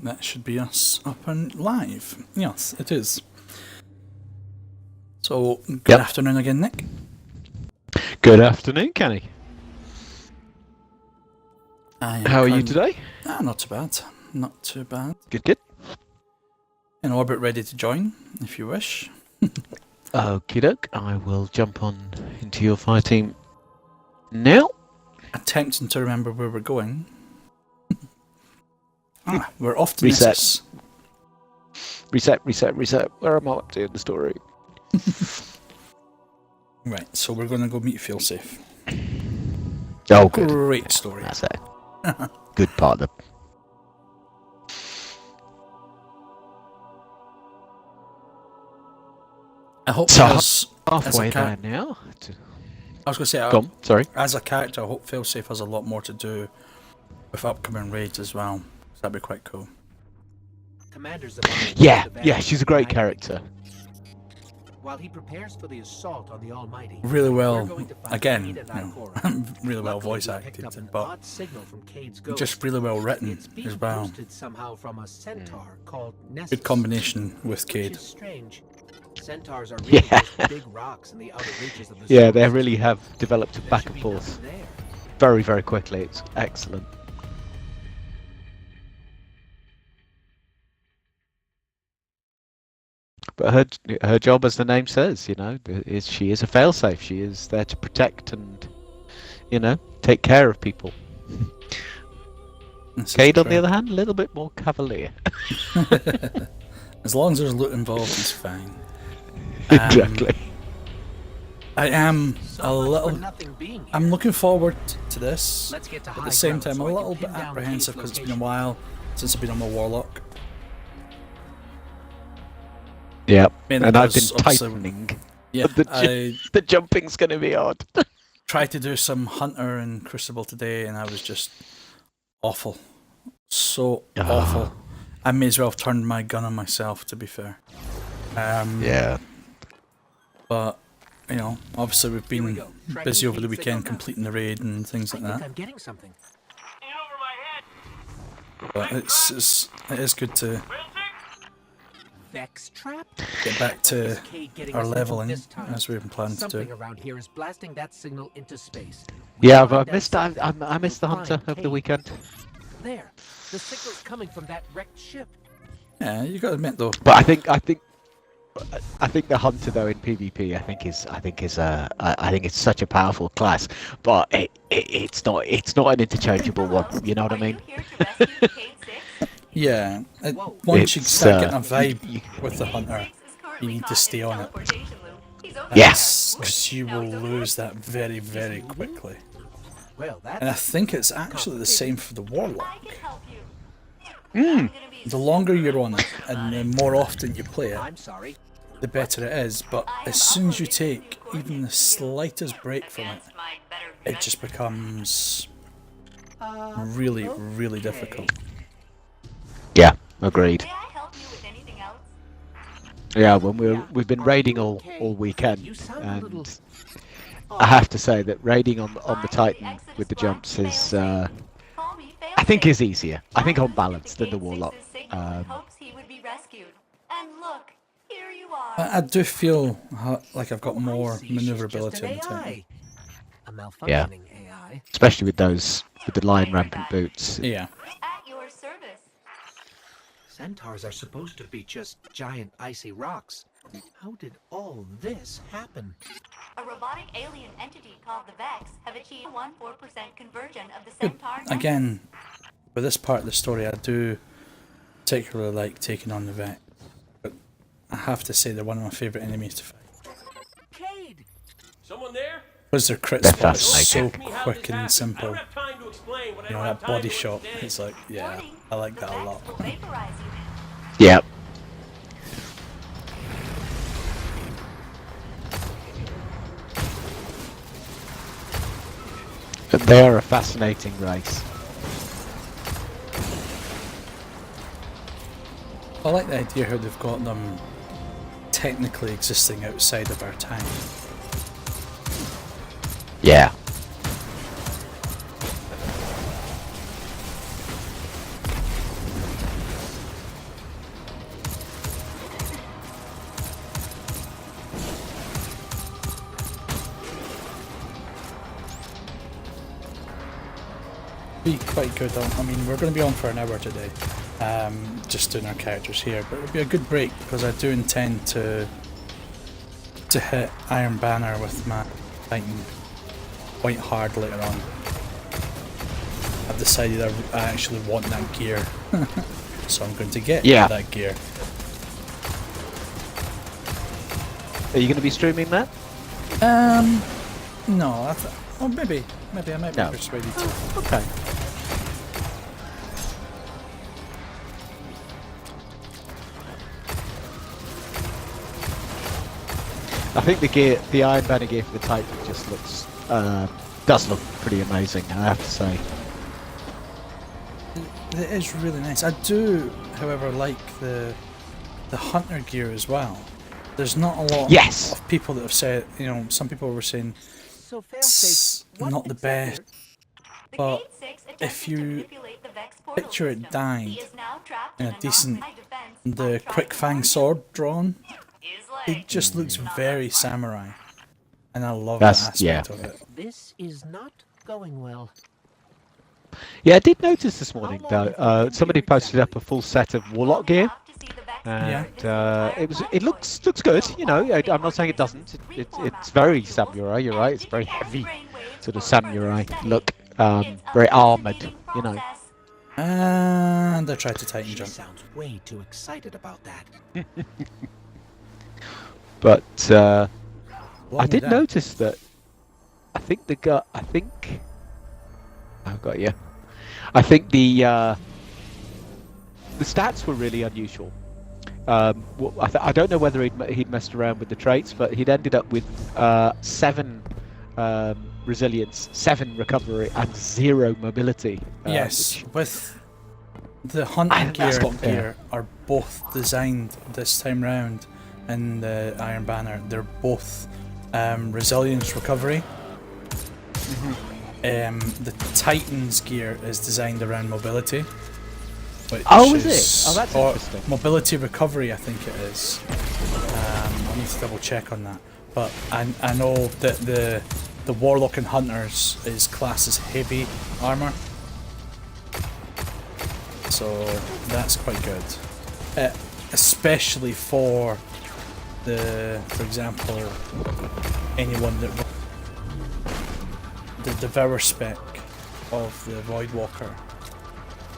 that should be us up and live. Yes, it is. So, good afternoon again, Nick. Good afternoon, Kenny. How are you today? Not too bad. Not too bad. Good, good. In orbit, ready to join, if you wish. Okie doke, I will jump on into your fire team now. Attempting to remember where we're going. We're off to Reset. Nessus. Reset. Where am I up to in the story? Right, so we're going to go meet Failsafe. Oh, good. Great story. That's it. Good partner. I hope So as halfway a there now. I was going to say, Go on, sorry. as a character, I hope Failsafe has a lot more to do with upcoming raids as well. So that'd be quite cool. Yeah, she's a great character. While he prepares for the assault on the Almighty, Really well, we're going to find again, Cade at that core. really well Luckily, voice we picked acted, up an but odd signal from Cade's ghost. just really well written It's being as well. boosted somehow from a centaur called Nessus. Good combination with Which Cade. is strange. Centaurs are really just big rocks in the outer reaches of the Yeah, they solar really system. have developed a There back should and be forth nothing there. very, very quickly. It's excellent. But her job, as the name says, she is a failsafe. She is there to protect and, take care of people. This is Cade, on the true. other hand, a little bit more cavalier. As long as there's loot involved, he's fine. Exactly. I am So a much for little. nothing being here. I'm looking forward to this. Let's get to At high the same ground time, so a I can little pin bit down apprehensive Cade's because it's been a location. while since I've been on my Warlock. Yep. Mainly And I've been because obviously- tightening. Yeah, The The jumping's going to be odd. tried to do some Hunter and Crucible today, and I was just awful. So awful. I may as well have turned my gun on myself, to be fair. Yeah. But, obviously we've Here we been go. Tracking busy over the feed weekend signal now. completing the raid and things I like think that. I'm getting something. But it is good to Vex trap? get back to Is Cade getting our us into leveling, this time? as we've been planning to Something do. around here is blasting that signal into space. We Yeah, find but that I missed the we'll hunter find over the Cade. weekend. There, the signal's coming from that wrecked ship. Yeah, you got to admit though. But I think the hunter though in PvP, I think it's such a powerful class. But it's not an interchangeable one. You know what I mean? Yeah, Whoa. once you It's, start getting a y- vibe with the Hunter, you need to stay on it. Yes. Because you will lose that very, very quickly. Well, that's And I think it's actually the same for the Warlock. Mm. The longer you're on it, and the more often you play it, I'm sorry. the better it is. But as soon as you take even the slightest break from it, it just becomes really, really difficult. Yeah, agreed. May I help you with anything else? Yeah, when we've been raiding all weekend, You sound a little. and I have to say that raiding on the Titan with the jumps is Call me I think Failsafe. is easier. I think on balance than the Warlock. Hopes he would be rescued. And look, here you are. I do feel like I've got more I see, she's maneuverability just on an the Titan. AI. A malfunctioning AI. Especially with the lion rampant boots. Yeah. At your service. Centaurs are supposed to be just giant icy rocks. How did all this happen? A robotic alien entity called the Vex have achieved 14% conversion of the Centaur. Again, with this part of the story, I do particularly like taking on the Vex. But I have to say they're one of my favourite enemies to fight. Cade! Someone there? Because their crit They're spot is so fascinating. quick and simple. I don't have time to explain what I You know, don't have that time body to shot, understand. it's like, yeah, Warning, I like the that a Vex lot. will vaporize you. Yep. But they are a fascinating race. I like the idea how they've got them technically existing outside of our time. Yeah. Be quite good. I mean, we're going to be on for an hour today, just doing our characters here, but it'll be a good break because I do intend to hit Iron Banner with my Titan quite hard later on. I've decided I actually want that gear, so I'm going to get that gear. Are you going to be streaming that? No, maybe I might be persuaded to. Okay. I think the Iron Banner gear for the Titan just does look pretty amazing, I have to say. It is really nice. I do, however, like the Hunter gear as well. There's not a lot of people that have said, some people were saying it's not the best, but if you picture it dying in a decent, the Quick Fang sword drawn, it just looks very samurai, and I love that aspect of it. This is not going well. Yeah, I did notice this morning though. Somebody posted up a full set of Warlock gear, and it looks good. I'm not saying it doesn't. It's very samurai. You're right. It's very heavy, sort of samurai look. Very armored. And I tried to Titan jump. Sounds way too excited about that. But I did notice that. I think I've got you. I think the stats were really unusual. I don't know whether he'd messed around with the traits, but he'd ended up with 7 resilience, 7 recovery, and 0 mobility. Yes, with the hunting gear and gear are both designed this time round in the Iron Banner. They're both resilience recovery. The Titan's gear is designed around mobility. Which is it? Oh, that's interesting. Mobility recovery, I think it is. I'll need to double check on that. But I know that the Warlock and Hunters is classed as heavy armor, so that's quite good. Especially for example, anyone that the Devour spec of the Voidwalker,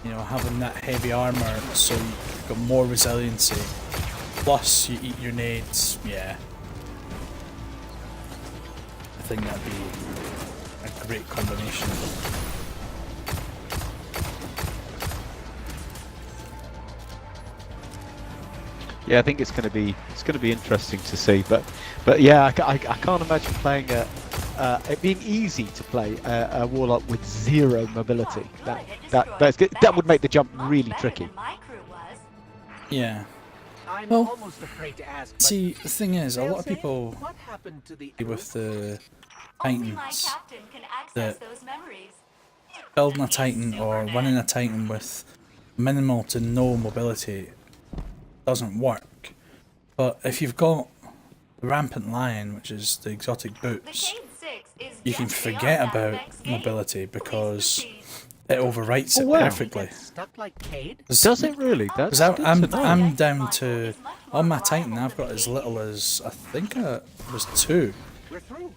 having that heavy armor, so you've got more resiliency, plus you eat your nades. I think that'd be a great combination. Yeah, I think it's going to be interesting to see, but yeah, I can't imagine playing it being easy to play a Warlock with 0 mobility. That would make the jump really tricky. Yeah. I'm almost afraid to ask. See, the thing is, a lot of people what happened to the with the Titans that building a Titan or running a Titan with minimal to no mobility doesn't work. But if you've got the Rampant Lion, which is the exotic boots, you can forget about mobility because it overwrites it perfectly. Does it really? Because I'm down to, on my Titan, I've got as little as, I think it was 2.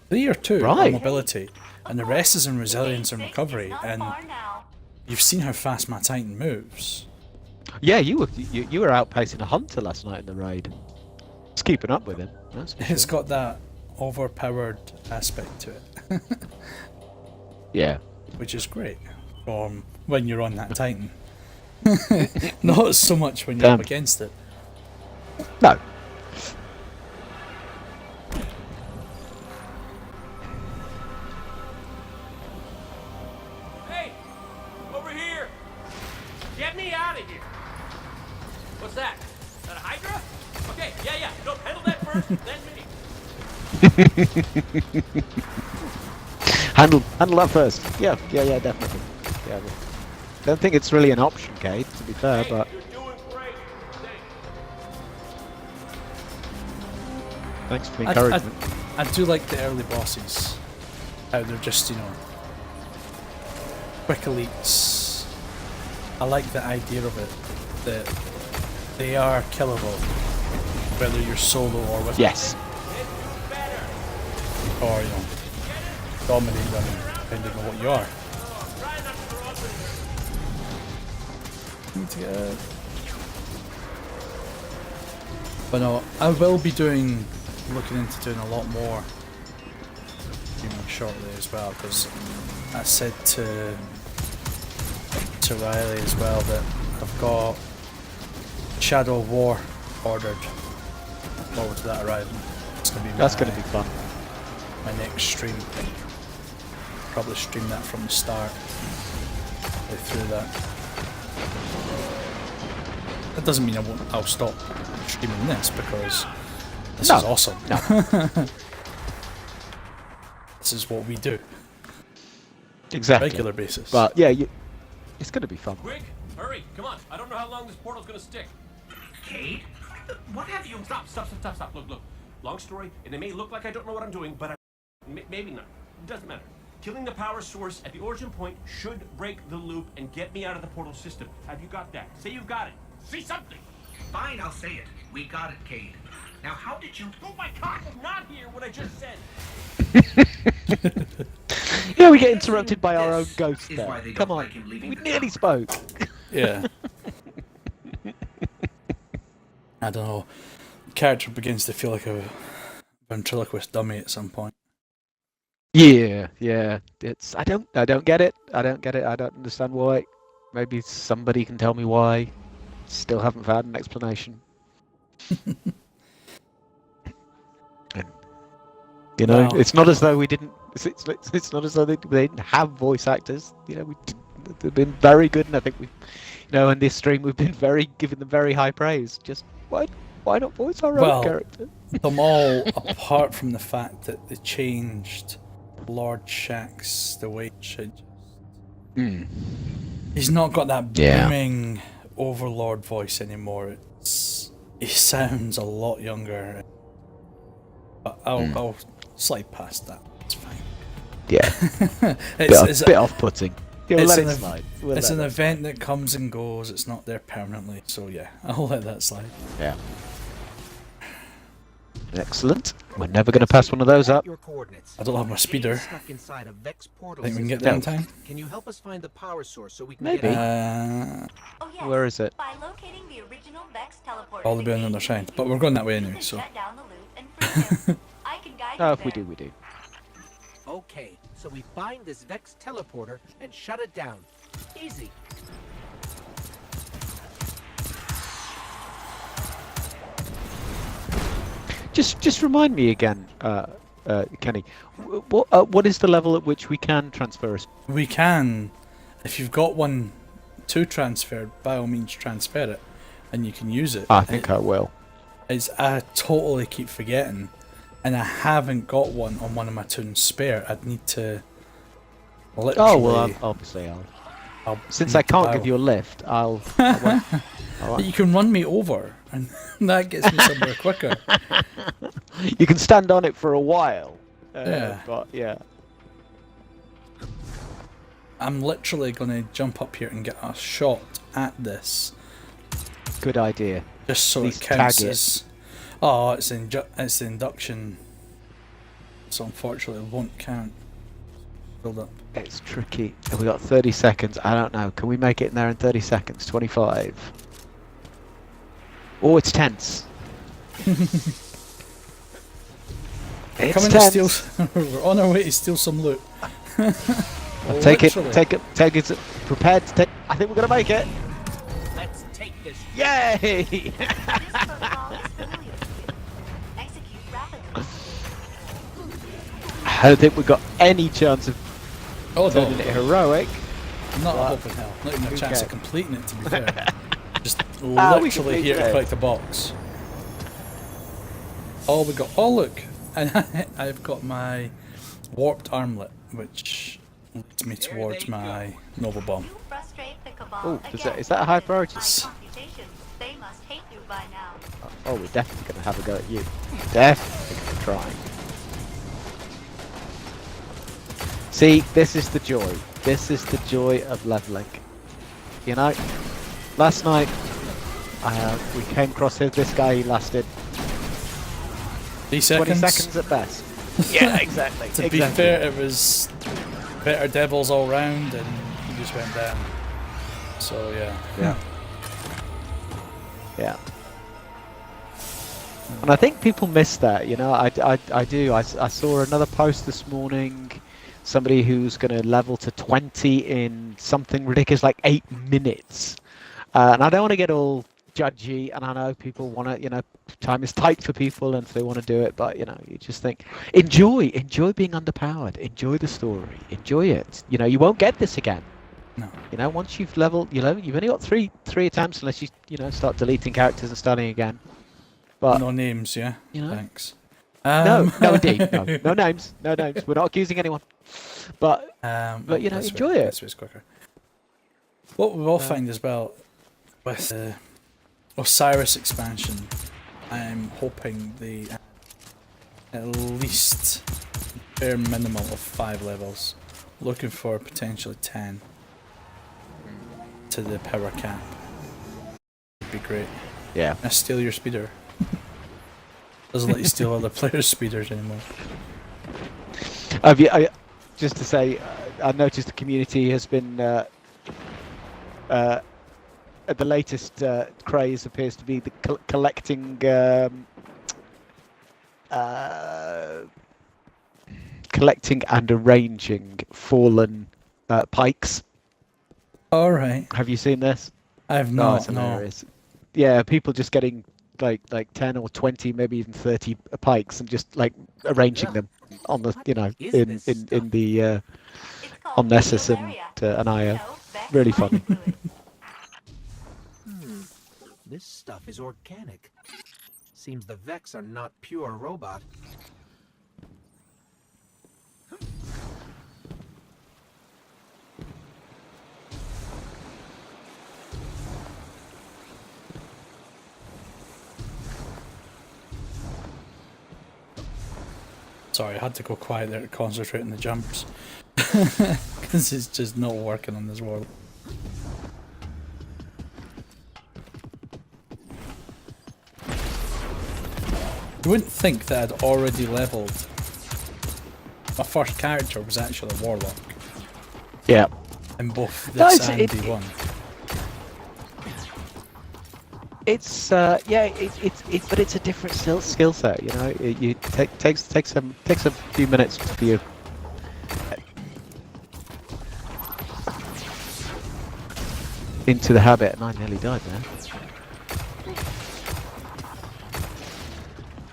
3 or 2 on mobility, and the rest is in resilience and recovery, and you've seen how fast my Titan moves. Yeah, you were outpacing a Hunter last night in the raid. It's keeping up with him. It's got that overpowered aspect to it. Yeah. Which is great from when you're on that Titan. Not so much when you're up against it. No. Hey! Over here! Get me out of here! What's that? Is that a Hydra? Okay, yeah. No, handle that first, then me. handle that first. Yeah, definitely. Yeah, I don't think it's really an option, Cade, to be fair, but You're doing great. thanks for the encouragement. I do like the early bosses. How they're just, quick elites, I like the idea of it, that they are killable, whether you're solo or with Yes. or dominate them, depending on what you are. Need to get out. But no, I will be looking into doing a lot more shortly as well, because I said to Riley as well that I've got Shadow of War ordered. Forward to that arriving. That's going to be fun. My next stream. Probably stream that from the start. Play through that. That doesn't mean I'll stop streaming this, because this is awesome. No. This is what we do. Exactly. On a regular basis. But yeah, it's going to be fun. Quick, hurry, come on. I don't know how long this portal's gonna stick. Cade? What have you... Stop. Look. Long story, and it may look like I don't know what I'm doing, but maybe not. It doesn't matter. Killing the power source at the origin point should break the loop and get me out of the portal system. Have you got that? Say you've got it. Say something. Fine, I'll say it. We got it, Cade. Now, how did you... Oh my God, I'm not hear what I just said. Yeah, we get interrupted by our own ghost is there. why they Come don't on, like him leaving we the nearly town. spoke. Yeah. I don't know. The character begins to feel like a ventriloquist dummy at some point. Yeah. It's I don't get it. I don't understand why. Maybe somebody can tell me why. Still haven't found an explanation. And, Well, it's not as though we didn't. It's not as though they didn't have voice actors. They've been very good, and I think in this stream we've been giving them very high praise. Just why not voice our own character? them all, apart from the fact that they changed Lord Shaxx the way he's not got that booming overlord voice anymore. He sounds a lot younger. But I'll slide past that. It's fine. Yeah, it's a bit off-putting. it's Let an it slide. It's an event that comes and goes. It's not there permanently. So yeah, I'll let that slide. Yeah. Excellent. We're never going to pass one of those up. Your coordinates. I don't have my speeder. Stuck inside a Vex portal Think we can get system. there in time? Can you help us find the power source so we can Maybe. get out? Oh, yes. Where is it? By locating the original Vex teleporter. All the way on the other side. But we're going that way anyway, so. Shut down the loop and free him. I can guide Oh, you if we there. do, we do. Okay, so we find this Vex teleporter and shut it down. Easy. Just remind me again, Kenny. What is the level at which we can transfer us? We can, if you've got one to transfer, by all means transfer it, and you can use it. I think I will. I totally keep forgetting, and I haven't got one on one of my tunes spare. I'd need to literally... Oh well, obviously I'll. Since I can't give you a lift, I won't. You can run me over, and that gets me somewhere quicker. You can stand on it for a while. Yeah. But yeah. I'm literally going to jump up here and get a shot at this, Good idea. just so At it least counts tag it. as... it's the induction, so unfortunately it won't count. Build up. It's tricky. We got 30 seconds. I don't know. Can we make it in there in 30 seconds? 25. Oh, it's tense. It's Coming tense. to steal... We're on our way to steal some loot. Take Literally. it. Prepared to take. I think we're gonna make it. Let's take this. Yay! This protocol is familiar to you. Execute rapidly. I don't think we've got any chance of Oh, turning it heroic. Not a But hope in hell. Not even a who chance of cares? completing it, to be fair. Just we literally completed here to it. collect a box. Oh, we got... Oh, look! And I've got my warped armlet, which leads me towards my Nova Bomb. You frustrate the Cabal Oh, again. is that a high priority? By computation, they must hate you by now. Oh, we're definitely gonna have a go at you. Definitely gonna try. See, this is the joy. This is the joy of leveling. You know, last night we came across this guy. He lasted 3 20 seconds. seconds at best. Yeah, exactly. To be fair, it was better devils all round, and he just went down. So yeah. Yeah. Yeah. And I think people miss that, you know. I do. I saw another post this morning. Somebody who's going to level to 20 in something ridiculous like 8 minutes. And I don't want to get all judgy, and I know people want to, you know, time is tight for people and so they want to do it, but, you know, you just think, enjoy being underpowered, enjoy the story, enjoy it. You know, you won't get this again. No. You know, once you've leveled, you've only got three attempts unless you start deleting characters and starting again. But no names, yeah. You know? Thanks. No, indeed, no names. We're not accusing anyone. But you know, enjoy it. This was quicker. What we will find as well with the Osiris expansion, I'm hoping they add at least bare minimum of 5 levels. Looking for potentially 10 to the power cap. Would be great. Yeah. I steal your speeder. Doesn't let you steal other players' speeders anymore. Just to say, I noticed the community has been the latest craze appears to be the collecting and arranging fallen pikes. All right. Have you seen this? I have not. No. Yeah, people just getting like 10 or 20, maybe even 30 pikes and just like arranging them on the, you know, in the on Nessus and Aya. Really funny. This stuff is organic. Seems the Vex are not pure robot. Sorry, I had to go quiet there to concentrate on the jumps. Because it's just not working on this world. You wouldn't think that I'd already leveled. My first character was actually a warlock. Yeah. In both this and D1. It's but it's a different skill set, you know. It takes a few minutes for you. Into the habit, and I nearly died there.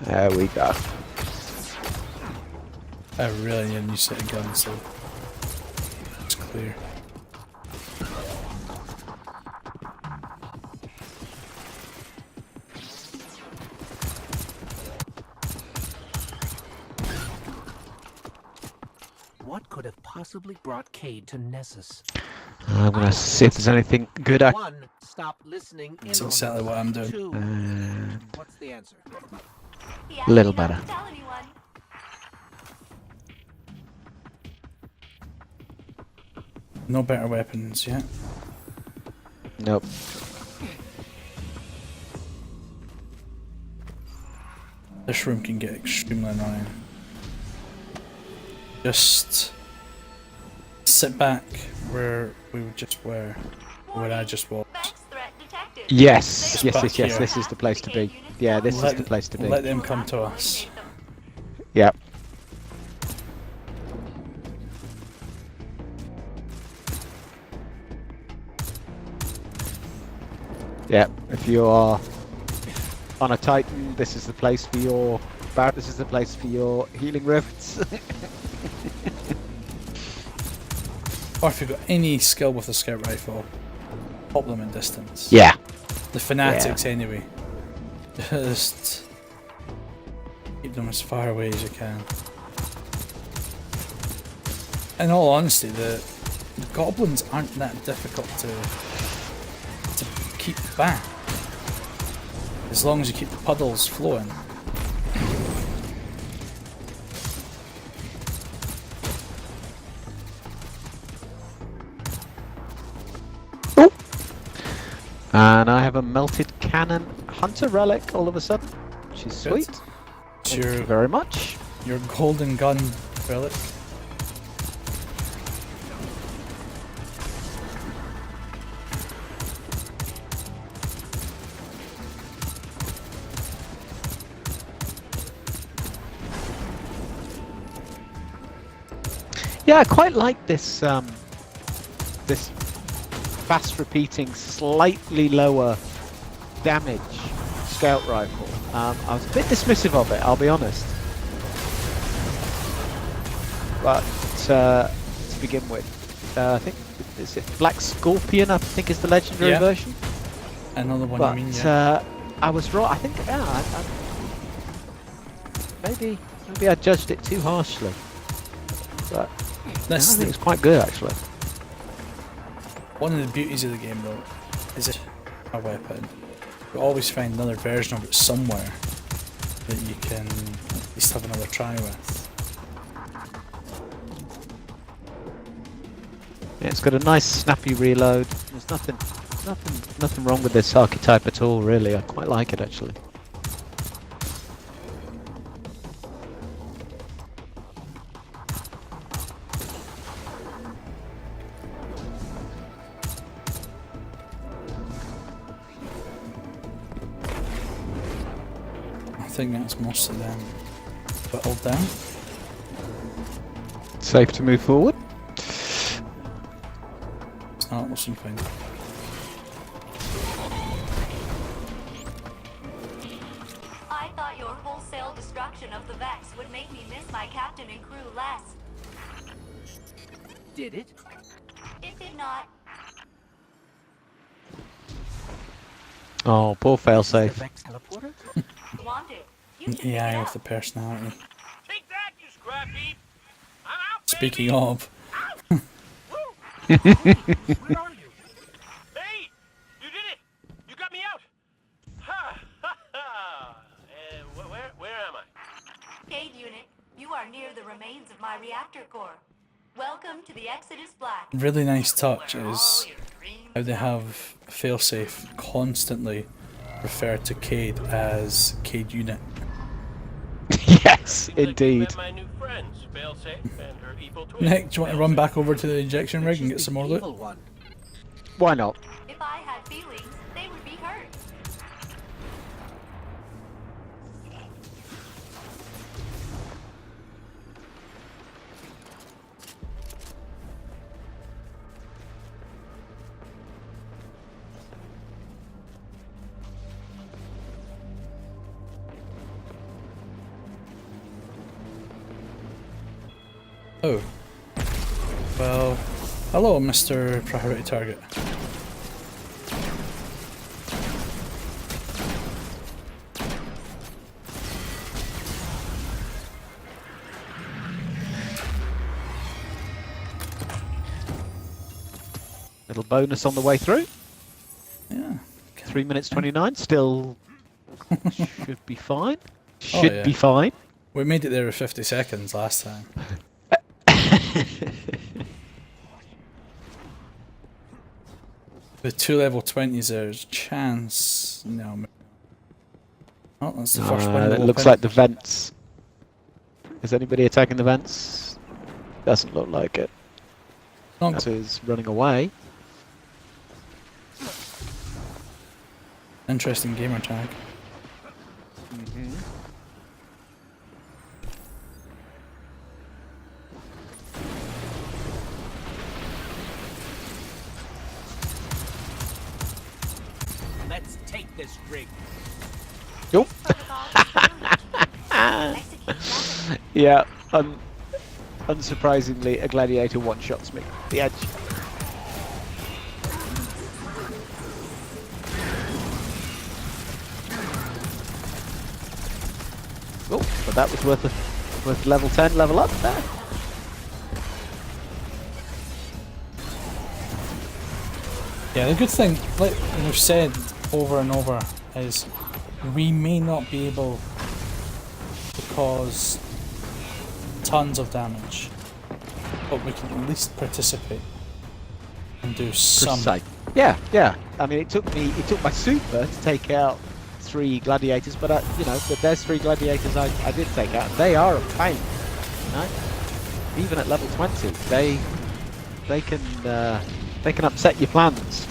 There we go. I really need a new set of guns, so it's clear. What could have possibly brought Cayde to Nessus? I'm gonna see if there's anything good. One, stop listening. That's exactly what I'm doing. Two, what's the answer? A little better. No better weapons yet. Nope. This room can get extremely annoying. Just sit back where we just were, where I just walked. Yes. This is the place to be. Yeah, this is the place to be. Let them come to us. Yep. Yeah, if you are on a Titan, this is the place for your this is the place for your healing rifts. Or if you've got any skill with a scout rifle, pop them in distance. Yeah. The fanatics anyway. Just keep them as far away as you can. In all honesty, the goblins aren't that difficult to keep back. As long as you keep the puddles flowing. And I have a melted cannon hunter relic all of a sudden, which is Good. sweet. It's Thank you very much. your golden gun relic. Yeah, I quite like this this fast repeating, slightly lower damage scout rifle. I was a bit dismissive of it, I'll be honest. But to begin with, I think is it Black Scorpion? I think is the legendary version. Another one. But you mean? Yeah. I was wrong. I think maybe I judged it too harshly. But I think it's quite good actually. One of the beauties of the game, though, is it a weapon. You always find another version of it somewhere that you can at least have another try with. Yeah, it's got a nice snappy reload. There's nothing wrong with this archetype at all, really. I quite like it actually. I think that's most of them whittled down. Safe to move forward. Start looking fine. I thought your wholesale destruction of the Vex would make me miss my captain and crew less. Did it? It did not. Oh, poor failsafe. The Vex teleporter? Want it? You should Yeah, pick it with up. the personality. Take that, you scrap heap! I'm out, Speaking baby. of, Where are you? Hey! You did it! You got me out! Ha! Ha! Ha! Where am I? Cade unit, you are near the remains of my reactor core. Welcome to the Exodus Black. really nice touch is how they have failsafe constantly refer to Cade as Cade unit. Yes, indeed. Met my new friends, Failsafe and her evil twin. Nick, do you want to run back over to the injection rig and get some more loot? Evil one. Why not? If I had feelings, they would be hurt. Oh. Well, hello, Mr. Priority Target. Little bonus on the way through. Yeah. 3 minutes 29. Still should be fine. Oh, Should yeah. be fine. We made it there with 50 seconds last time. With 2 level 20s, there's chance. No. Oh, that's the first one. It looks like the vents. Is anybody attacking the vents? Doesn't look like it. That is running away. Interesting gamer tag. Let's take this rig. Nope. Execute rapidly. Yeah. Unsurprisingly, a gladiator one-shots me. The edge. Oh, but that was worth level 10 level up there. Yeah, the good thing, like we've said over and over, is we may not be able to cause tons of damage, but we can at least participate. and do some. Crusade. Yeah. I mean, it took my super to take out 3 gladiators, but there's 3 gladiators I did take out. They are a pain. You know? Even at level 20, they can upset your plans.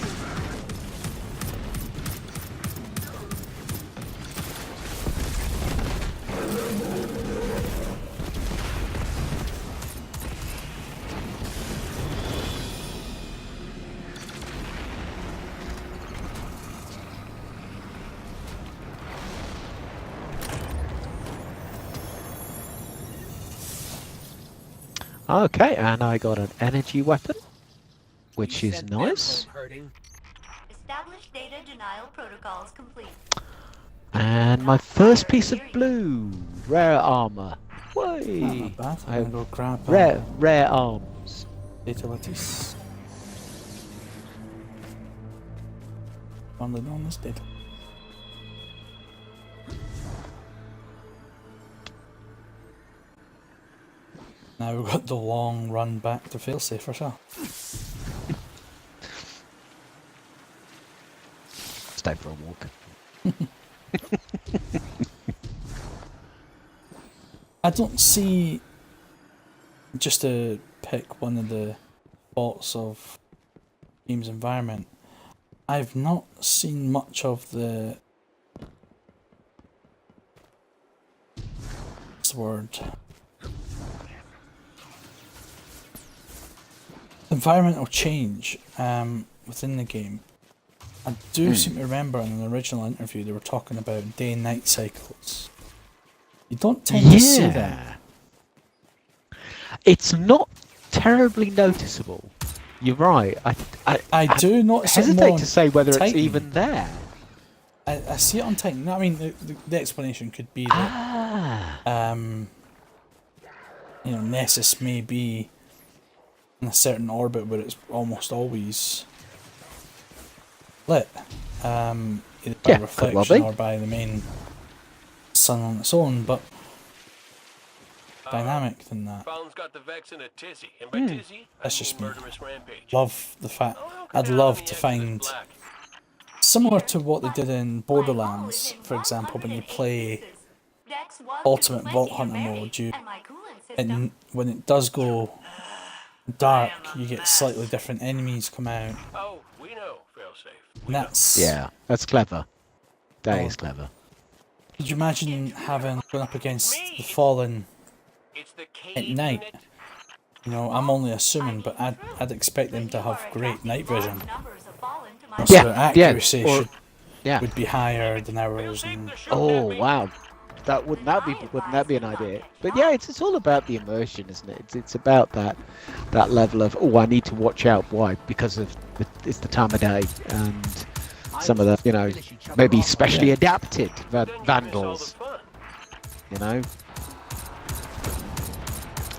Okay, and I got an energy weapon, which is nice. Established data denial protocols complete. And my first piece of blue, rare armor. Not Whey! bad. I I'm have gonna go grab rare arms. Data Lattice. Only known as data. Now we've got the long run back to failsafe for sure. Stay for a walk. I don't see, just to pick one of the faults of game's environment, I've not seen much of the what's the word? Environmental change within the game. I do seem to remember in an original interview they were talking about day and night cycles. You don't tend to see that. It's not terribly noticeable. You're right. I do notice it more hesitate on to say whether Titan. it's even there. I see it on Titan. I mean, the explanation could be that Nessus may be in a certain orbit where it's almost always lit, either by reflection or by the main sun on its own, but dynamic than that. Got the Vex in a tizzy, and by tizzy, That's just me. murderous rampage. Love the fact. I'd love to find, similar to what they did in Borderlands, for example, when you play Ultimate Vault Hunter mode, and when it does go dark, you get slightly different enemies come out. Oh, we know, failsafe. And that's that's clever. That is clever. Could you imagine having gone up against the Fallen at night? You know, I'm only assuming, but I'd expect them to have great night vision. So their accuracy would be higher than ours. And oh wow, wouldn't that be an idea? But yeah, it's all about the immersion, isn't it? It's about that level of I need to watch out. Why? Because of it's the time of day and some of the maybe specially adapted vandals.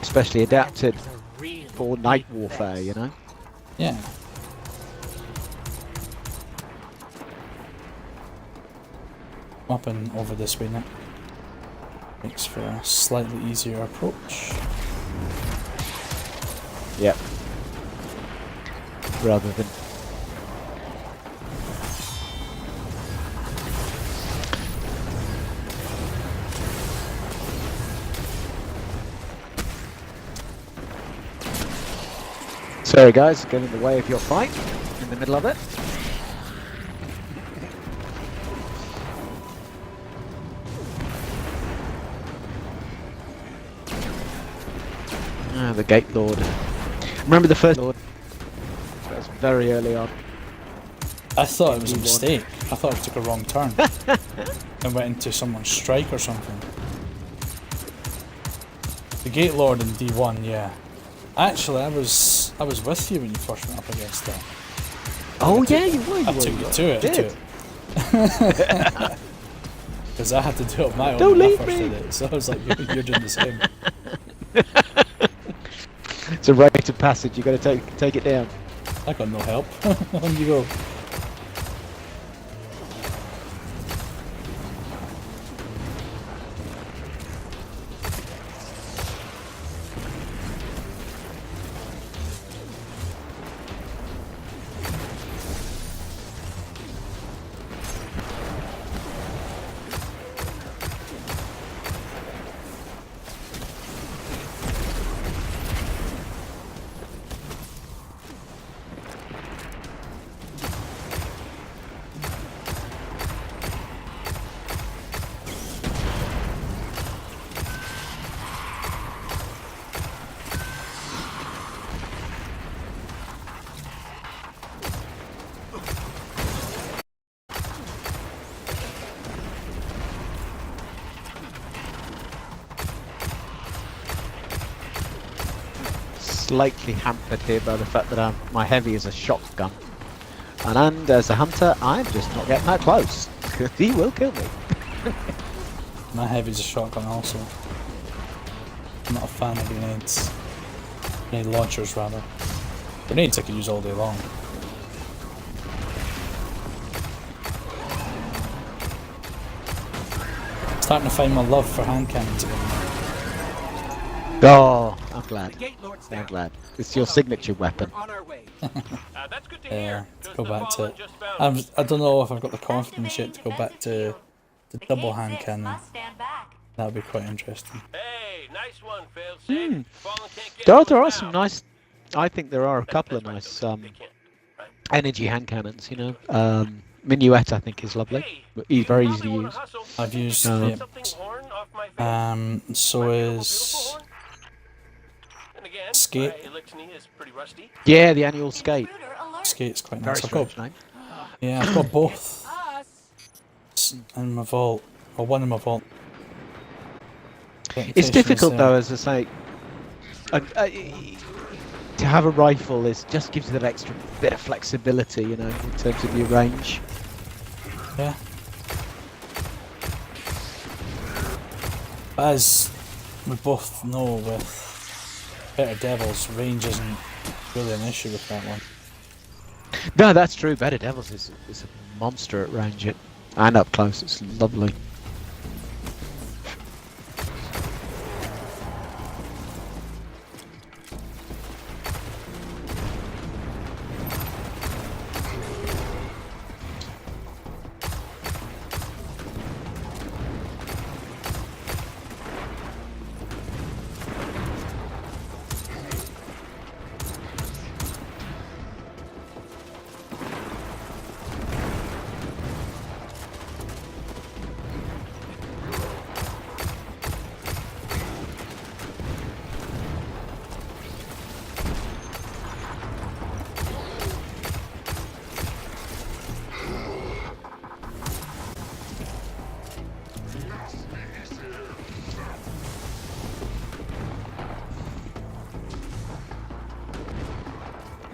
Especially adapted for night warfare. Yeah. Up and over this way now. Makes for a slightly easier approach. Yep. Rather than sorry guys, get in the way of your fight in the middle of it. The Gate Lord. Remember the first Lord? That was very early on. I thought it was a mistake. I thought I took a wrong turn and went into someone's strike or something. The Gate Lord in D1, yeah. Actually, I was with you when you first went up against that. Oh yeah, you were. I took you to it. Because I had to do it on my own Don't when I leave first me. did it. So I was like, you're doing the same. It's a rite of passage. You got to take it down. I got no help. On you go. slightly hampered here by the fact that my heavy is a shotgun. And as a hunter, I'm just not getting that close. He will kill me. My heavy's a shotgun also. I'm not a fan of grenades. Grenade launchers, rather. Grenades I could use all day long. Starting to find my love for hand cannons again. Oh, I'm glad. I'm glad. It's your signature weapon. Yeah, to go back to it. I don't know if I've got the confidence yet to go back to the double hand cannon. That would be quite interesting. Hey, nice one, failsafe. There are some nice. I think there are a couple of nice energy hand cannons. You know, Minuet I think is lovely, very easy to use. I've used so is Skate. Yeah, the annual Skate. Skate's quite Very nice. strange name. Yeah, I've got both in my vault, or one in my vault. It's difficult though, as I say. To have a rifle just gives you that extra bit of flexibility, you know, in terms of your range. Yeah. As we both know, with Better Devils, range isn't really an issue with that one. No, that's true. Better Devils is a monster at range and up close. It's lovely.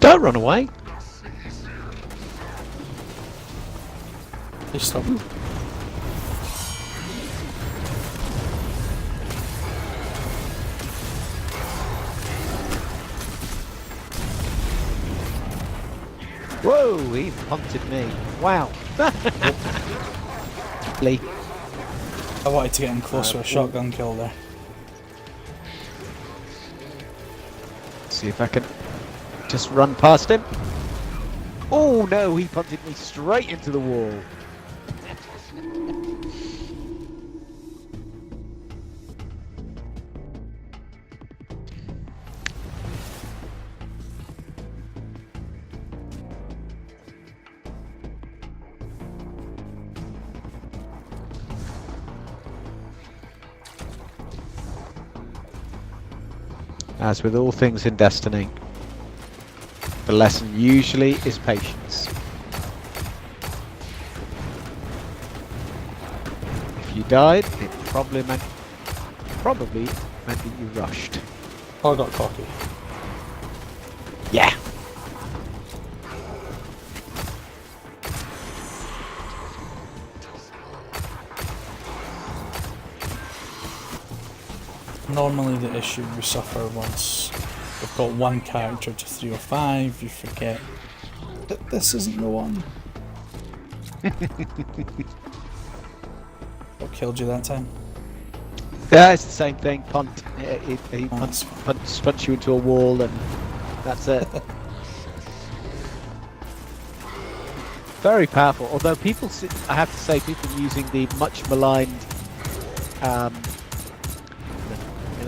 Don't run away. Please stop. Whoa, he punted me. Wow. Lee. I wanted to get in close with a shotgun kill there. See if I can just run past him. Oh no, he punted me straight into the wall. As with all things in Destiny, the lesson usually is patience. If you died, it probably meant that you rushed. Oh, I got cocky. Yeah. Normally the issue we suffer once we've got one character to 305, you forget that this isn't the one. What killed you that time? Yeah, it's the same thing. Punt. He punts you into a wall, and that's it. Very powerful. Although people, I have to say, people using the much maligned,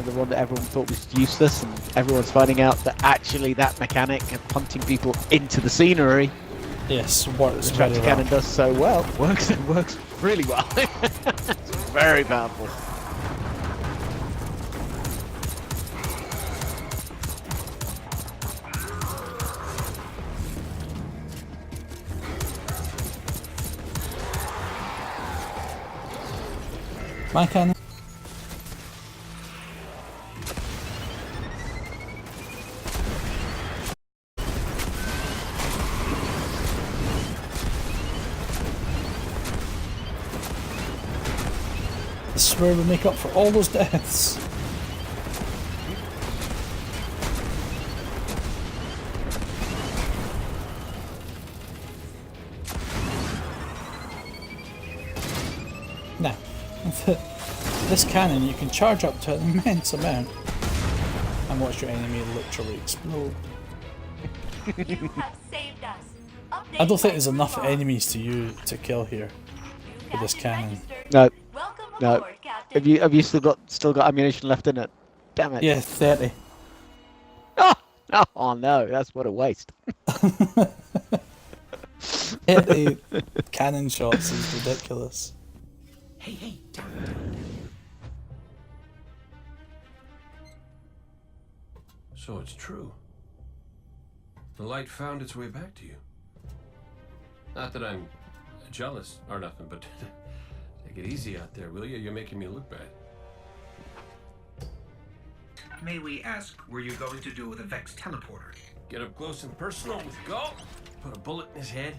the one that everyone thought was useless, and everyone's finding out that actually that mechanic of punting people into the scenery, yes, works the very tractor well. cannon does so well. Works really well. It's very powerful. My cannon. That's where we make up for all those deaths. Now, this cannon you can charge up to an immense amount and watch your enemy literally explode. You have saved us. I don't think there's enough enemies to kill here with this cannon. No, Welcome no. aboard, Captain. Have you still got ammunition left in it? Damn it. Yeah, 30. Oh no, that's what a waste. 30 cannon shots is ridiculous. Hey, down. So it's true. The light found its way back to you. Not that I'm jealous or nothing, but take it easy out there, will you? You're making me look bad. May we ask where you're going to do with a Vex teleporter? Get up close and personal with Gull, put a bullet in his head,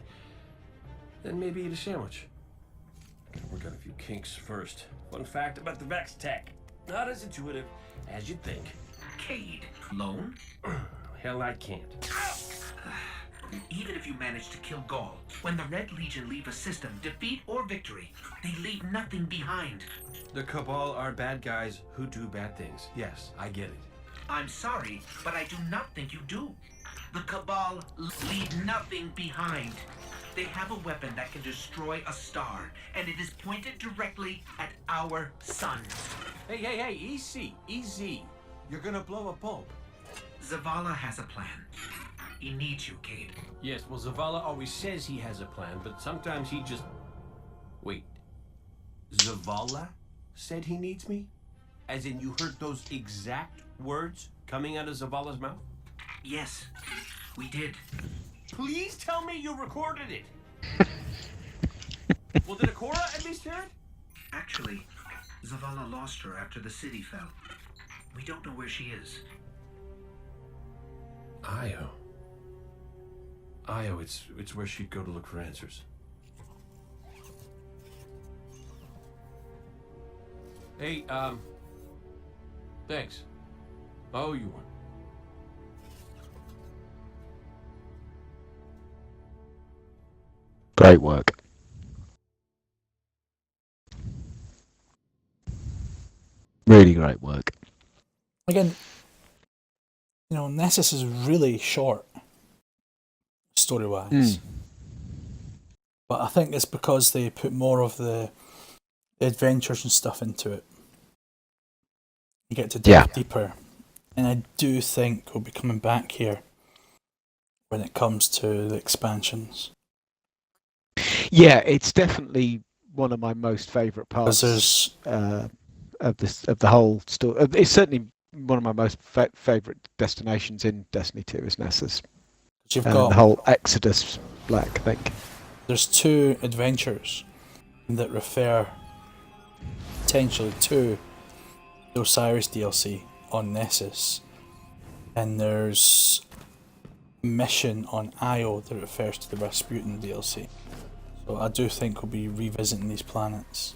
then maybe eat a sandwich. Gotta work out a few kinks first. Fun fact about the Vex tech. Not as intuitive as you'd think. Cade, lone? Hell, I can't. Even if you manage to kill Gaul, when the Red Legion leave a system, defeat or victory, they leave nothing behind. The Cabal are bad guys who do bad things. Yes, I get it. I'm sorry, but I do not think you do. The Cabal leave nothing behind. They have a weapon that can destroy a star, and it is pointed directly at our sun. Hey, easy. You're gonna blow a bulb. Zavala has a plan. He needs you, Cade. Yes, well, Zavala always says he has a plan, but sometimes he just... Wait. Zavala said he needs me? As in you heard those exact words coming out of Zavala's mouth? Yes, we did. Please tell me you recorded it! Well, did Akora at least hear it? Actually, Zavala lost her after the city fell. We don't know where she is. Io, it's where she'd go to look for answers. Hey, thanks. Oh, you won. Great work. Really great work. Again, you know, Nessus is really short, story-wise. But I think it's because they put more of the adventures and stuff into it. You get to dig deeper. And I do think we'll be coming back here when it comes to the expansions. Yeah, it's definitely one of my most favourite parts of the whole story. It's certainly one of my most favourite destinations in Destiny 2 is Nessus. You've got the whole Exodus Black, I think. There's 2 adventures that refer potentially to the Osiris DLC on Nessus, and there's a mission on Io that refers to the Rasputin DLC. So I do think we'll be revisiting these planets.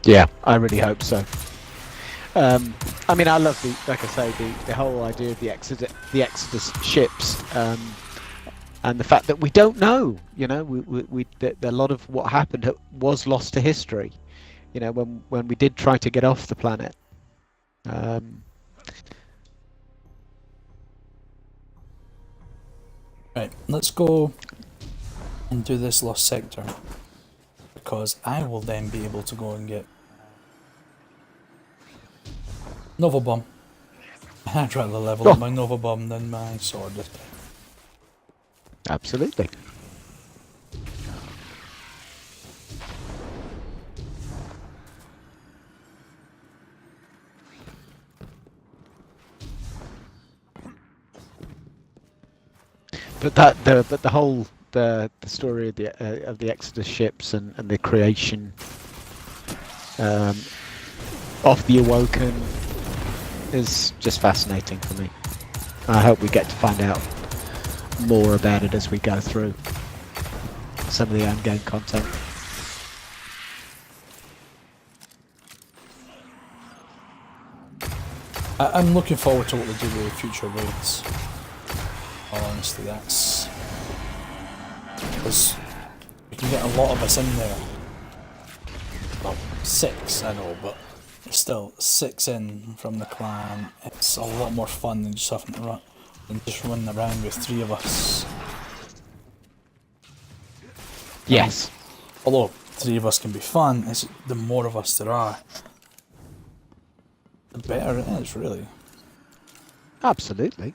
Yeah, I really hope so. I mean, I love like I say, the whole idea of the Exodus ships, and the fact that we don't know. You know, a lot of what happened was lost to history. You know, when we did try to get off the planet. Right, let's go and do this lost sector, because I will then be able to go and get Nova Bomb. I'd rather level up my Nova Bomb than my sword this time. Absolutely. But the whole story of the Exodus ships and the creation of the Awoken is just fascinating for me. I hope we get to find out more about it as we go through some of the endgame content. I'm looking forward to what they do with future raids. All honesty, that's... because we can get a lot of us in there. Well, 6, I know, but still, 6 in from the clan. It's a lot more fun than just having to run, running around with 3 of us. Yes. Although 3 of us can be fun, it's the more of us there are, the better it is, really. Absolutely.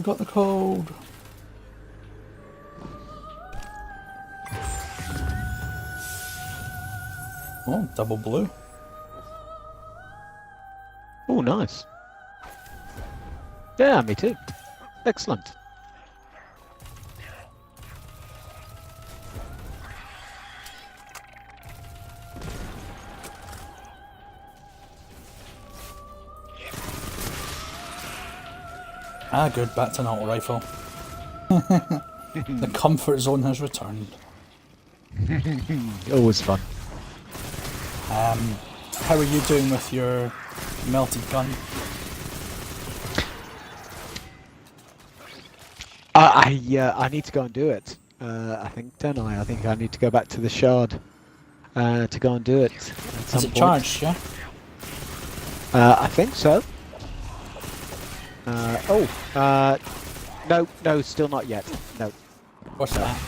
Got the code. Oh, double blue. Oh, nice. Yeah, me too. Excellent. Ah, good. Back to an auto rifle. The comfort zone has returned. Always fun. How are you doing with your melted gun? I need to go and do it. I think, don't I? I think I need to go back to the shard to go and do it. Is it charged? Yeah. I think so. No, still not yet. No. What's that?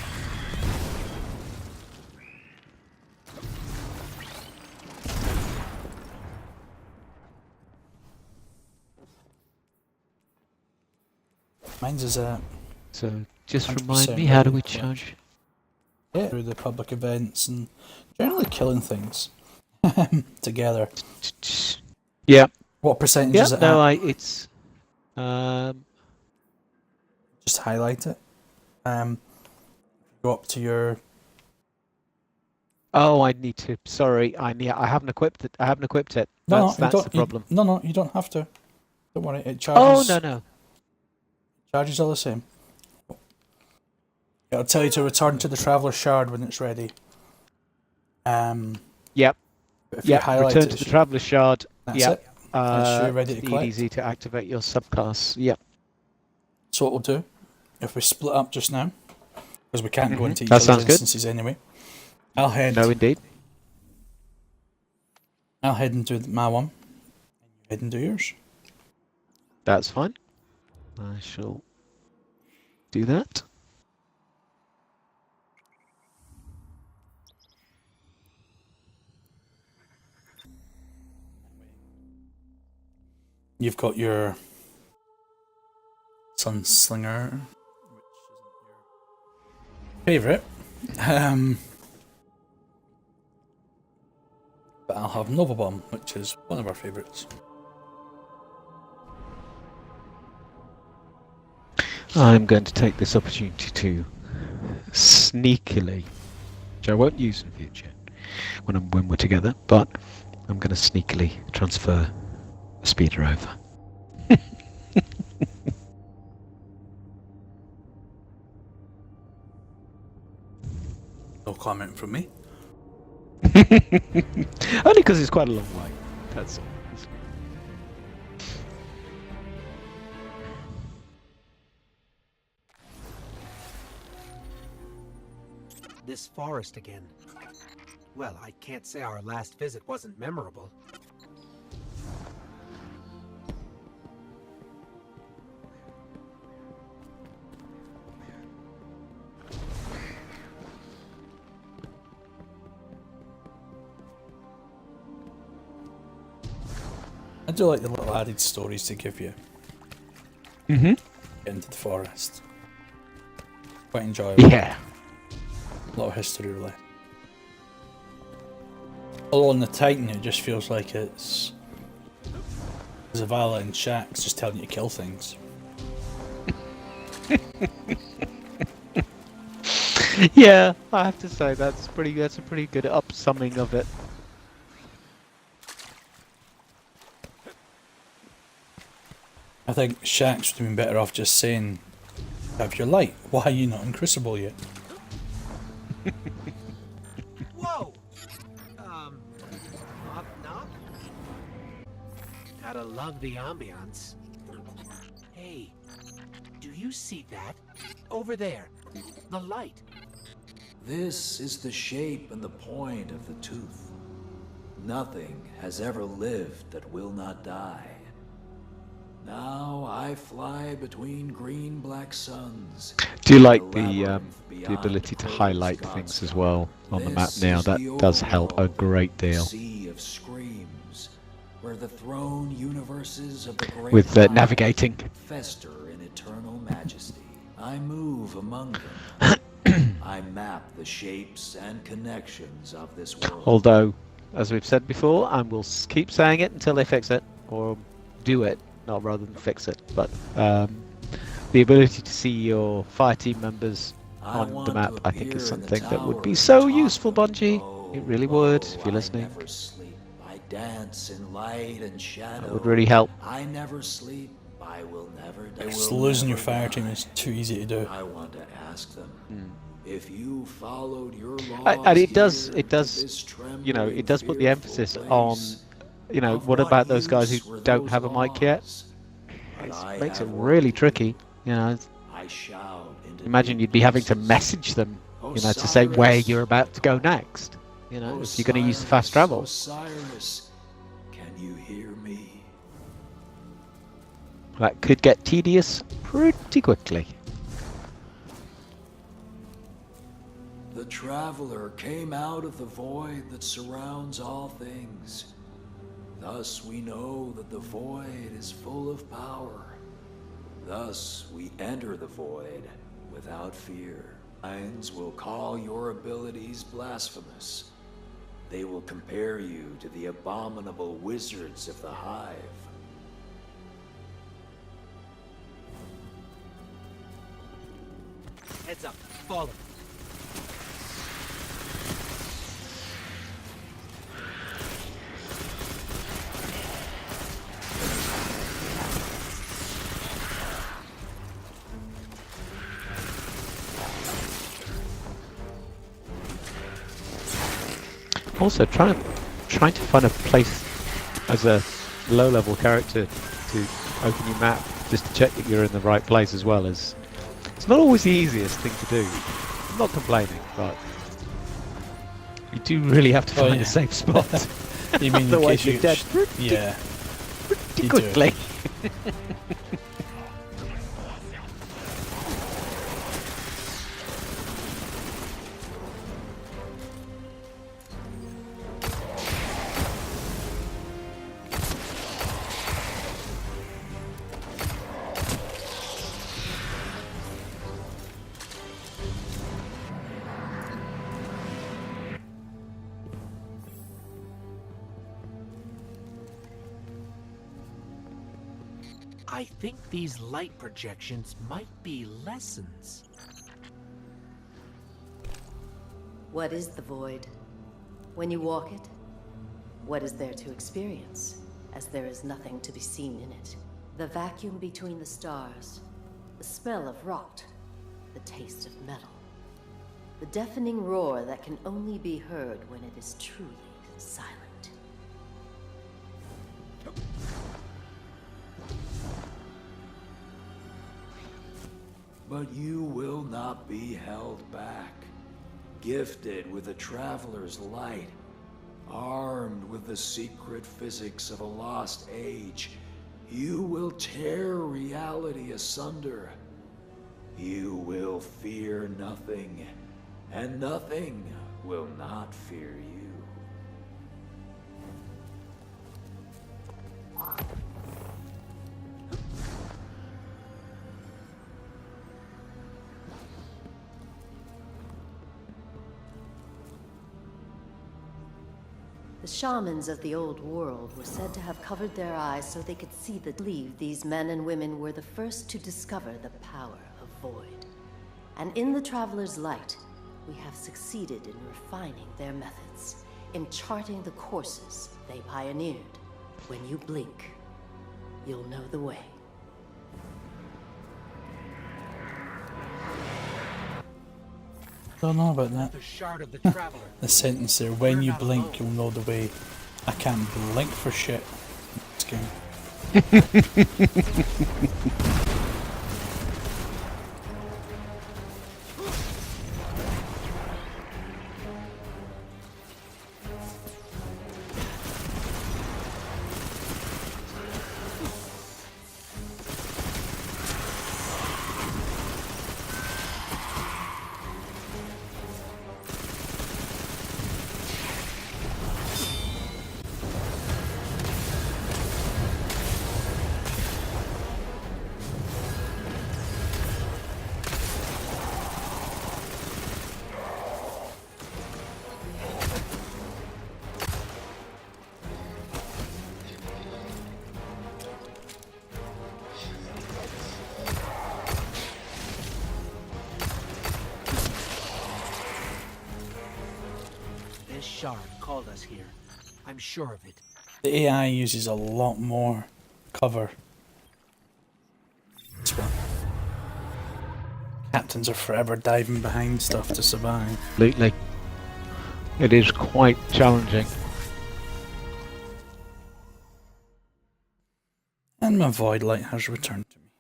Mine's is So just remind me, how do we charge? Yeah, through the public events and generally killing things together. Yeah. What percentage Yeah. is it? No, at? it's. Just highlight it. Go up to your. Oh, I need to. Sorry, I haven't equipped it. I haven't equipped it. That's the problem. No, you don't have to. Don't worry. It charges. Oh no. Charges are the same. It'll tell you to return to the Traveler's Shard when it's ready. Yep. If you highlight Return it, to the Traveler's Shard. That's Yep. it. It's you ready to collect. Easy to activate your subclass. Yep. So what we'll do, if we split up just now, because we can't go into each That other's sounds good. instances anyway, I'll head. No, indeed. I'll head and do my one, and you head and do yours. That's fine. I shall do that. You've got your Sunslinger, which isn't your favourite. But I'll have Nova Bomb, which is one of our favourites. I'm going to take this opportunity to sneakily, which I won't use in future when we're together, but I'm going to sneakily transfer a speeder over. No comment from me. Only because it's quite a long way. That's all. this forest again. Well, I can't say our last visit wasn't memorable. I do like the little added stories to give you. Mm-hmm. Into the forest. Quite enjoyable. Yeah. A lot of history really. Although on the Titan it just feels like it's Zavala and Shaxx just telling you to kill things. Yeah, I have to say that's a pretty good upsumming of it. I think Shaxx would have been better off just saying, "Have your light. Why are you not in Crucible yet?" Whoa! Knock, knock? Gotta love the ambiance. Hey, do you see that? Over there, the light. This is the shape and the point of the tooth. Nothing has ever lived that will not die. Now I fly between green-black suns. Do you like the ability to highlight things as well on the map now? That does help a great deal. Sea of screams, where the throne universes of the great With navigating. fester in eternal majesty. I move among them. I map the shapes and connections of this world. Although, as we've said before, and we'll keep saying it until they fix it, or do it, not rather than fix it, but the ability to see your fire team members on the map, I think, is something that would be so useful, Bungie. It really would, if you're listening. I never sleep. I dance in light and shadow. That would really help. I never sleep. I will never die. Just losing your fire team is too easy to do. I want to ask them. If you followed your laws, And it does, you know, it does put the emphasis on, you know, what about those guys who don't have a mic yet? It makes it really tricky, you know. Imagine you'd be having to message them, you know, to say where you're about to go next, you know, if you're going to use the fast travel. Osiris, can you hear me? That could get tedious pretty quickly. The traveler came out of the void that surrounds all things. Thus we know that the void is full of power. Thus we enter the void without fear. Minds will call your abilities blasphemous. They will compare you to the abominable wizards of the Hive. Heads up, follow. Also, trying to find a place as a low-level character to open your map, just to check that you're in the right place as well, is it's not always the easiest thing to do. I'm not complaining, but you do really have to find a safe spot. You mean in case you're dead? Yeah. Pretty quickly. I think these light projections might be lessons. What is the void? When you walk it, what is there to experience, as there is nothing to be seen in it? The vacuum between the stars, the smell of rot, the taste of metal, the deafening roar that can only be heard when it is truly silent. But you will not be held back. gifted with a traveler's light, armed with the secret physics of a lost age, you will tear reality asunder. You will fear nothing, and nothing will not fear you. The shamans of the old world were said to have covered their eyes so they could see the believe these men and women were the first to discover the power of Void. And in the Traveler's Light, we have succeeded in refining their methods, in charting the courses they pioneered. When you blink, you'll know the way. Don't know about that. The shard of the Traveler. The sentence there, when you blink, you'll know the way. I can't blink for shit. This game. This shard called us here. I'm sure of it. The AI uses a lot more cover. This one. Captains are forever diving behind stuff to survive. Absolutely. It is quite challenging. And my void light has returned to me.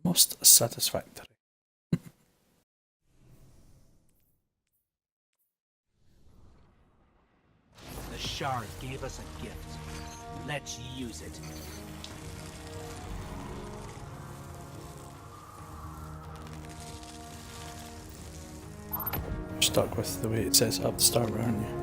Most satisfactory. The shard gave us a gift. Let's use it. You're stuck with the way it sets up to start with, aren't you?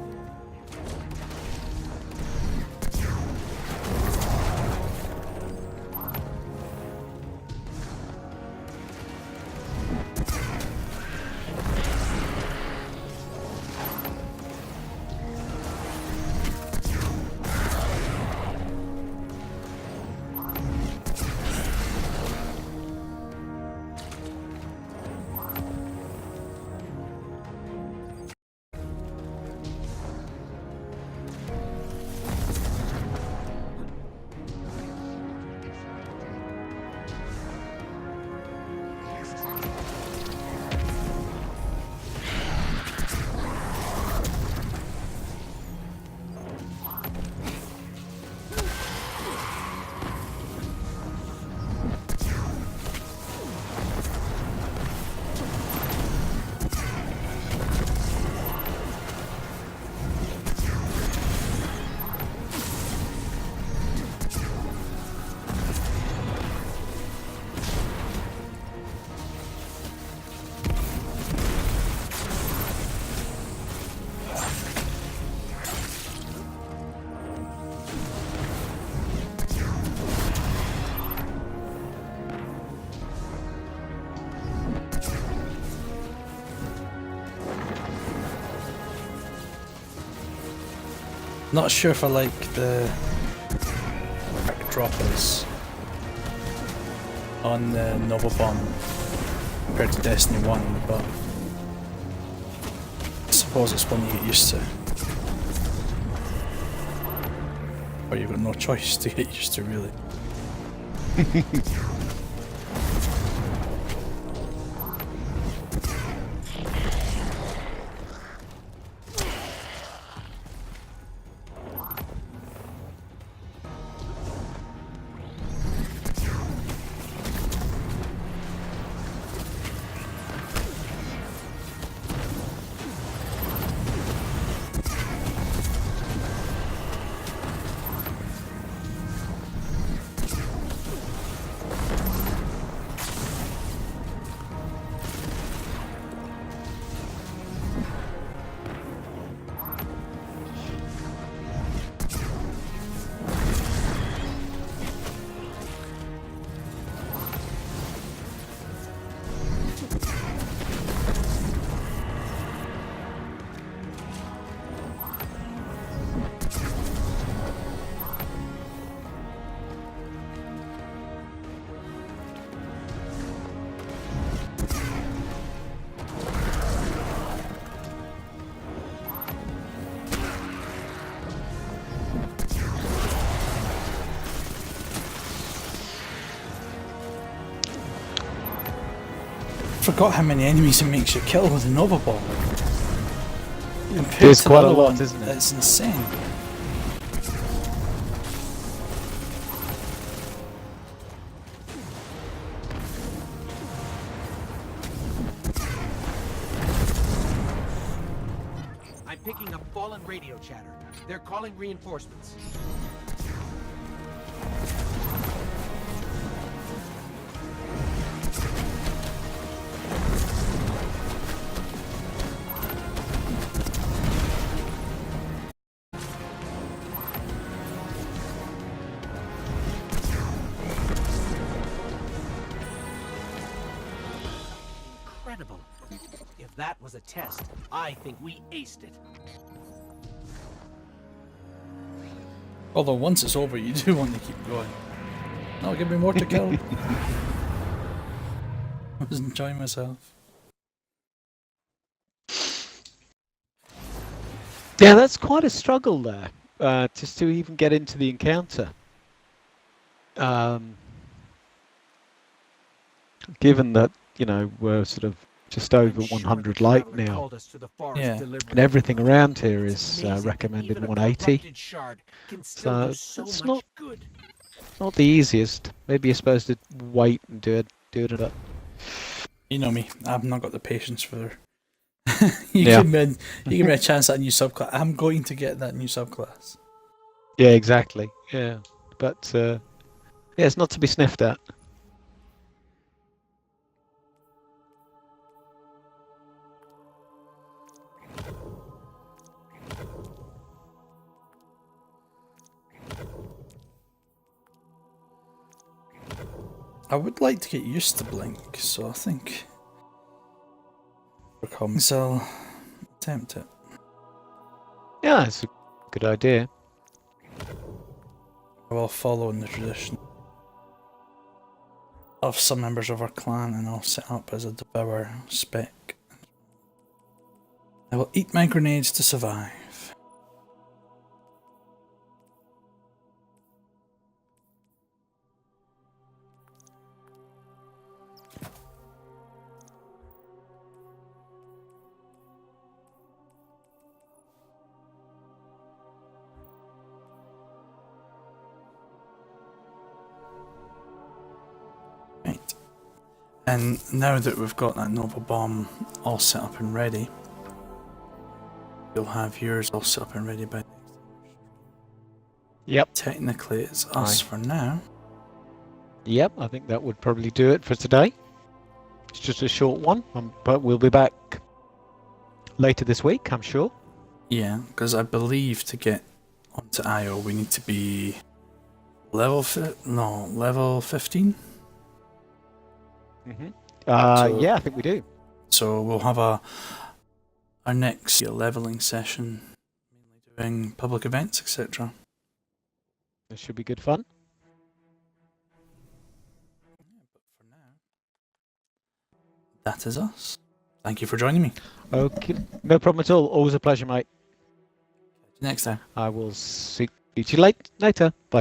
Not sure if I like the backdroppers on the Nova Bomb compared to Destiny 1, but I suppose it's one you get used to. Or you've got no choice to get used to, really. forgot how many enemies it makes you kill with a Nova Bomb. There's quite a lot, isn't it? It's insane. I'm picking up fallen radio chatter. They're calling reinforcements. Incredible. If that was a test, I think we aced it. Although once it's over, you do want to keep going. No, give me more to kill. I was enjoying myself. Yeah, that's quite a struggle there, just to even get into the encounter. Given that, you know, we're sort of just over 100 light now, Yeah. and everything around here is recommended 180. So it's not the easiest. Maybe you're supposed to wait and do it up. You know me, I've not got the patience for you Yeah. give me a chance at a new subclass. I'm going to get that new subclass. Yeah, exactly. Yeah, but yeah, it's not to be sniffed at. I would like to get used to Blink, so I think so I'll attempt it. Yeah, it's a good idea. I will follow in the tradition of some members of our clan, and I'll set up as a Devour spec. I will eat my grenades to survive. Right. And now that we've got that Nova Bomb all set up and ready, you'll have yours all set up and ready by next time. Yep. Technically, it's us for now. Yep, I think that would probably do it for today. It's just a short one, but we'll be back later this week, I'm sure. Yeah, because I believe to get onto IO we need to be level 15. Mm-hmm. So- Yeah, I think we do. So we'll have our next leveling session, mainly doing public events, etc. This should be good fun. For now, that is us. Thank you for joining me. Okay, no problem at all. Always a pleasure, mate. Next time. I will see you later. Bye.